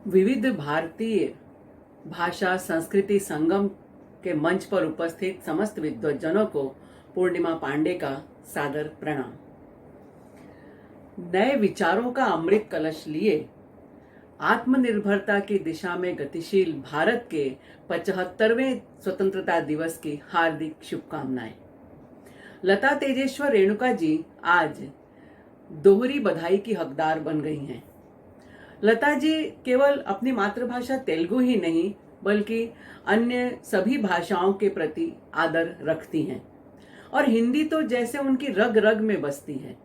विविध भारतीय भाषा संस्कृति संगम के मंच पर उपस्थित समस्त विद्वज्जनों को पूर्णिमा पांडे का सादर प्रणाम। नए विचारों का अमृत कलश लिए आत्मनिर्भरता की दिशा में गतिशील भारत के 75वें स्वतंत्रता दिवस की हार्दिक शुभकामनाएं। लता तेजेश्वर रेणुका जी आज दोहरी बधाई की हकदार बन गई हैं। लता जी केवल अपनी मातृभाषा तेलुगु ही नहीं बल्कि अन्य सभी भाषाओं के प्रति आदर रखती हैं और हिंदी तो जैसे उनकी रग रग में बसती है।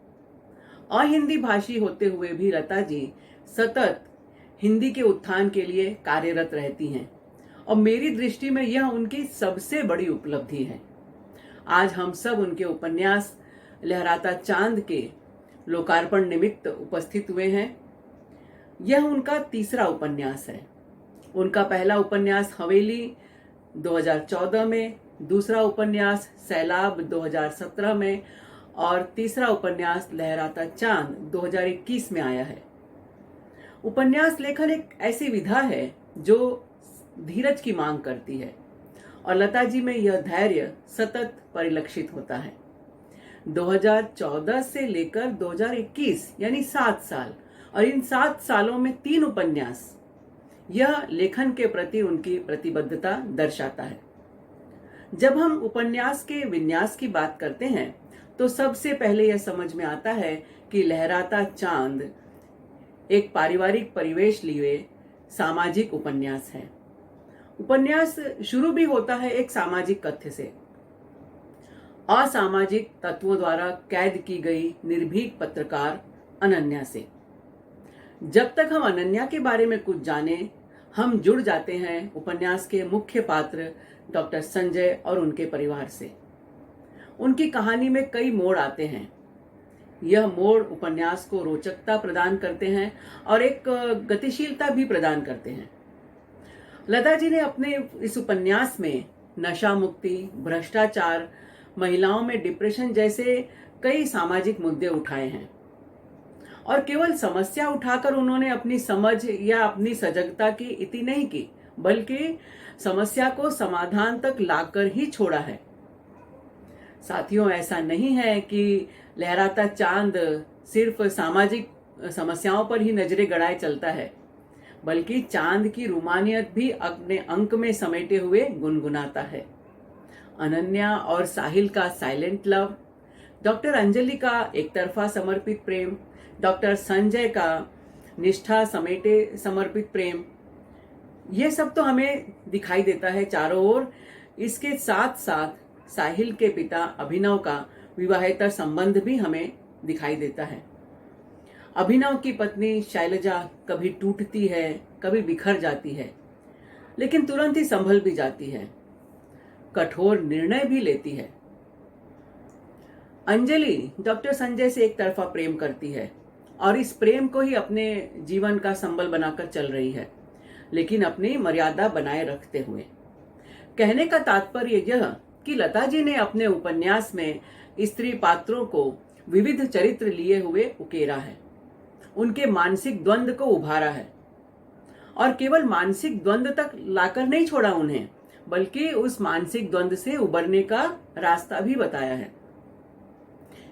अहिंदी भाषी होते हुए भी लता जी सतत हिंदी के उत्थान के लिए कार्यरत रहती हैं और मेरी दृष्टि में यह उनकी सबसे बड़ी उपलब्धि है। आज हम सब उनके उपन्यास लहराता चांद के लोकार्पण निमित्त उपस्थित हुए हैं। यह उनका तीसरा उपन्यास है। उनका पहला उपन्यास हवेली 2014 में, दूसरा उपन्यास सैलाब 2017 में और तीसरा उपन्यास लहराता चांद 2021 में आया है। उपन्यास लेखन एक ऐसी विधा है जो धीरज की मांग करती है और लता जी में यह धैर्य सतत परिलक्षित होता है। 2014 से लेकर 2021 यानी 7 साल और इन 7 सालों में 3 उपन्यास, यह लेखन के प्रति उनकी प्रतिबद्धता दर्शाता है। जब हम उपन्यास के विन्यास की बात करते हैं तो सबसे पहले यह समझ में आता है कि लहराता चांद एक पारिवारिक परिवेश लिए सामाजिक उपन्यास है। उपन्यास शुरू भी होता है एक सामाजिक कथ्य से। असामाजिक तत्वों द्वारा कैद की गई निर्भीक पत्रकार अनन्या से। जब तक हम अनन्या के बारे में कुछ जाने, हम जुड़ जाते हैं उपन्यास के मुख्य पात्र डॉक्टर संजय और उनके परिवार से। उनकी कहानी में कई मोड़ आते हैं। यह मोड़ उपन्यास को रोचकता प्रदान करते हैं और एक गतिशीलता भी प्रदान करते हैं। लता जी ने अपने इस उपन्यास में नशा मुक्ति, भ्रष्टाचार, महिलाओं में डिप्रेशन जैसे कई सामाजिक मुद्दे उठाए हैं और केवल समस्या उठाकर उन्होंने अपनी समझ या अपनी सजगता की इति नहीं की, बल्कि समस्या को समाधान तक लाकर ही छोड़ा है। साथियों, ऐसा नहीं है कि लहराता चांद सिर्फ सामाजिक समस्याओं पर ही नजरें गड़ाए चलता है, बल्कि चांद की रूमानियत भी अपने अंक में समेटे हुए गुनगुनाता है। अनन्या और साहिल का साइलेंट लव, डॉक्टर अंजलि का एक तरफा समर्पित प्रेम, डॉक्टर संजय का निष्ठा समेटे समर्पित प्रेम, ये सब तो हमें दिखाई देता है चारों ओर। इसके साथ साथ साहिल के पिता अभिनव का विवाहेतर संबंध भी हमें दिखाई देता है। अभिनव की पत्नी शैलजा कभी टूटती है, कभी बिखर जाती है, लेकिन तुरंत ही संभल भी जाती है, कठोर निर्णय भी लेती है। अंजलि डॉक्टर संजय से एक तरफा प्रेम करती है और इस प्रेम को ही अपने जीवन का संबल बनाकर चल रही है, लेकिन अपनी मर्यादा बनाए रखते हुए। कहने का तात्पर्य यह कि लता जी ने अपने उपन्यास में स्त्री पात्रों को विविध चरित्र लिए हुए उकेरा है, उनके मानसिक द्वंद्व को उभारा है और केवल मानसिक द्वंद्व तक लाकर नहीं छोड़ा उन्हें, बल्कि उस मानसिक द्वंद्व से उबरने का रास्ता भी बताया है।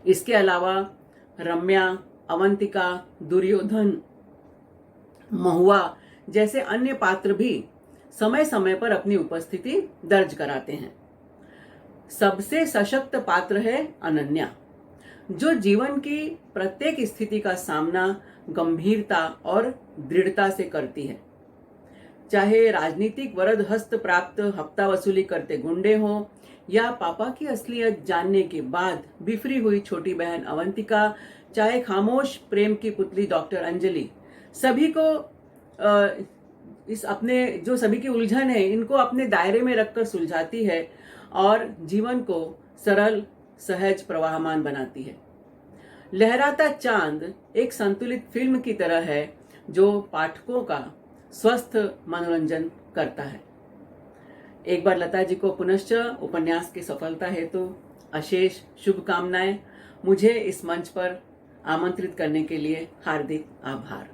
इसके अलावा रम्या, अवंतिका, दुर्योधन, महुआ जैसे अन्य पात्र भी समय समय पर अपनी उपस्थिति दर्ज कराते हैं। सबसे सशक्त पात्र है अनन्या, जो जीवन की प्रत्येक स्थिति का सामना गंभीरता और दृढ़ता से करती है। चाहे राजनीतिक वरद हस्त प्राप्त हफ्ता वसूली करते गुंडे हों या पापा की असलियत जानने के बाद बिफरी हुई छोटी बहन अवंतिका, चाहे खामोश प्रेम की पुतली डॉक्टर अंजलि, सभी को सभी की उलझन है, इनको अपने दायरे में रखकर सुलझाती है और जीवन को सरल, सहज, प्रवाहमान बनाती है। लहराता चांद एक संतुलित फिल्म की तरह है जो पाठकों का स्वस्थ मनोरंजन करता है। एक बार लता जी को पुनश्च उपन्यास की सफलता हेतु अशेष शुभकामनाएं। मुझे इस मंच पर आमंत्रित करने के लिए हार्दिक आभार।